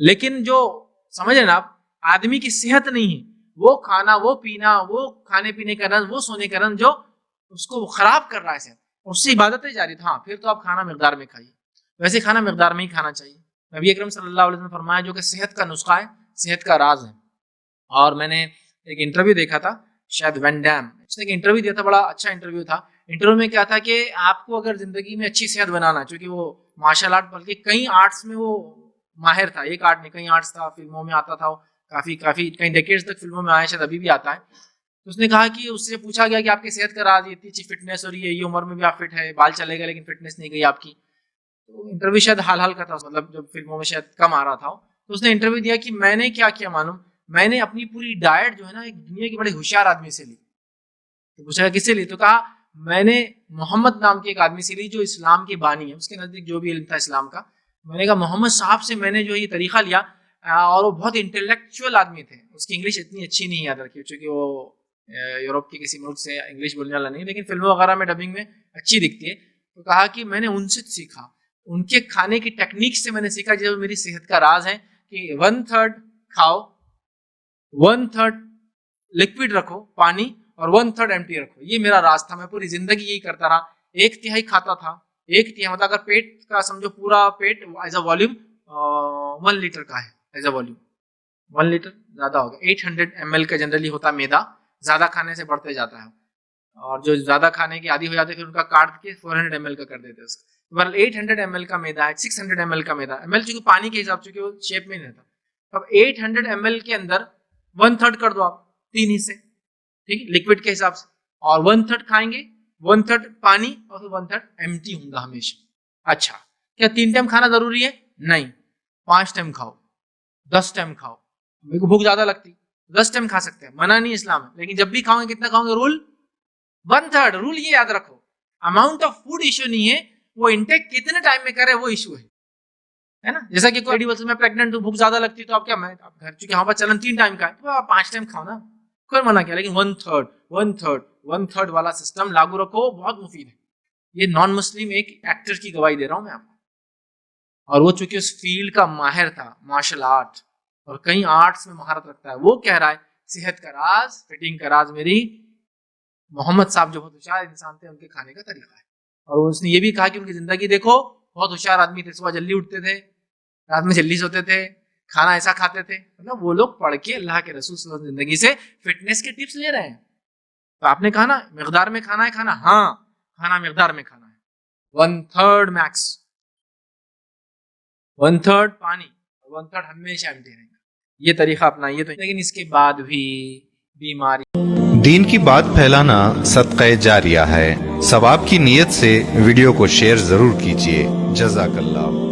लेकिन जो समझ रहे ना आप, आदमी की सेहत नहीं है वो खाना, वो पीना, वो खाने पीने का रंग, वो सोने का रंग जो उसको खराब कर रहा है सेहत, उससे इबादतें जारी। हाँ, फिर तो आप खाना मिकदार में खाइए, वैसे खाना मिकदार में ही खाना चाहिए। नबी अकरम सल्लल्लाहु अलैहि वसल्लम ने फरमाया जो कि सेहत का नुस्खा है, सेहत का राज है। और मैंने एक इंटरव्यू देखा था, शायद वैन डैम, उसने एक इंटरव्यू दिया था, बड़ा अच्छा इंटरव्यू था। इंटरव्यू में क्या था कि आपको अगर जिंदगी में अच्छी सेहत बनाना, क्योंकि वो मार्शल आर्ट बल्कि कई आर्ट्स में वो माहिर था, एक आर्ट में कई आर्ट्स था, फिल्मों में आता था वो, काफी काफी कई डेकेड्स तक फिल्मों में आया, शायद अभी भी आता है। तो उसने कहा कि उससे पूछा गया कि आपकी सेहत का राज, इतनी अच्छी फिटनेस हो रही है, ये उम्र में भी आप फिट है, बाल चलेगा लेकिन फिटनेस नहीं गई आपकी। तो इंटरव्यू शायद हाल हाल का था, मतलब जब फिल्मों में शायद कम आ रहा था। तो उसने इंटरव्यू दिया कि मैंने क्या किया मालूम, मैंने अपनी पूरी डाइट जो है ना एक दुनिया के बड़े होशियार आदमी से ली। तो पूछा किससे ली, तो कहा मैंने मोहम्मद नाम के एक आदमी से ली जो इस्लाम के बानी है, उसके नजदीक जो भी इल्म था इस्लाम का। मैंने कहा मोहम्मद साहब से मैंने जो ये तरीका लिया, और वो बहुत इंटेलेक्चुअल आदमी थे, उसकी इंग्लिश इतनी अच्छी नहीं याद रखी क्योंकि वो यूरोप के किसी मुल्क से इंग्लिश बोलने वाला नहीं, लेकिन फिल्मों वगैरह में डबिंग में अच्छी दिखती है। तो कहा कि मैंने उनसे सीखा, उनके खाने की टेक्निक से मैंने सीखा, जो मेरी सेहत का राज है कि 1/3 खाओ, 1/3 लिक्विड रखो पानी, और 1/3 एम्प्टी रखो। ये मेरा राज था, मैं पूरी जिंदगी यही करता रहा। 1/3 खाता था, 1/3 मतलब अगर पेट का समझो, पूरा पेट एज अ वॉल्यूम 1 लीटर का है, एज अ वॉल्यूम 1 लीटर ज्यादा होगा, 800 ml का जनरली होता है मैदा, ज्यादा खाने से बढ़ते जाता है, और जो ज्यादा खाने के आदि हो जाते हैं फिर उनका काट के 400 ml का कर देते हैं उसका। 800 ml का मैदा है, 600 ml का मैदा, ml चूंकि पानी के हिसाब से वो शेप में नहीं रहता। अब 800 ml के अंदर 1/3 कर दो आप, 3 हिस्से, ठीक है, लिक्विड के हिसाब से, और 1/3 खाएंगे, 1/3 पानी, और फिर 1/3 एम्प्टी होगा हमेशा। अच्छा, क्या 3 टाइम खाना जरूरी है? नहीं, 5 टाइम खाओ, 10 टाइम खाओ। मेरे को भूख ज्यादा लगती, 10 टाइम खा सकते हैं, मना नहीं इस्लाम में, लेकिन जब भी खाओगे कितना खाओगे? रूल 1/3। रूल ये याद रखो, अमाउंट ऑफ फूड इश्यू नहीं है, वो इंटेक कितने टाइम में करे वो इश्यू है ना। जैसा कि कोई लेडी मैं प्रेग्नेंट हूँ, भूख ज्यादा लगती है, तो आप क्या, मैं आप घर चूंकि हमारे चलन 3 टाइम का है, तो आप 5 टाइम खाओ ना, कोई मना किया। लेकिन 1/3 1/3 1/3 वाला सिस्टम लागू रखो, बहुत मुफीद है। ये नॉन मुस्लिम एक एक्टर की गवाही दे रहा हूं मैं आपको, और वो चूंकि उस फील्ड का माहिर था, मार्शल आर्ट और कई आर्ट्स में महारत रखता है, वो कह रहा है सेहत का राज, फिटिंग का राज मेरी मोहम्मद साहब जो बहुत होशियार इंसान थे, उनके खाने का तरीका है। और उसने ये भी कहा कि उनकी जिंदगी देखो, बहुत होशियार आदमी थे, सुबह जल्दी उठते थे, रात में जल्दी सोते थे, खाना ऐसा खाते थे, मतलब वो लोग पढ़ के अल्लाह के रसूल सल्लल्लाहु अलैहि वसल्लम जिंदगी से फिटनेस के टिप्स ले रहे हैं। तो आपने कहा ना मिकदार में खाना है खाना, हाँ खाना मिकदार में खाना है, 1/3 मैक्स, 1/3 पानी, 1/3 हमेशा एम्प्टी रहेगा। ये तरीका अपनाइए तो। लेकिन इसके बाद भी बीमारी, दीन की बात फैलाना सदक़े जारिया है। सवाब की नीयत से वीडियो को शेयर जरूर कीजिए। जज़ाकल्लाह।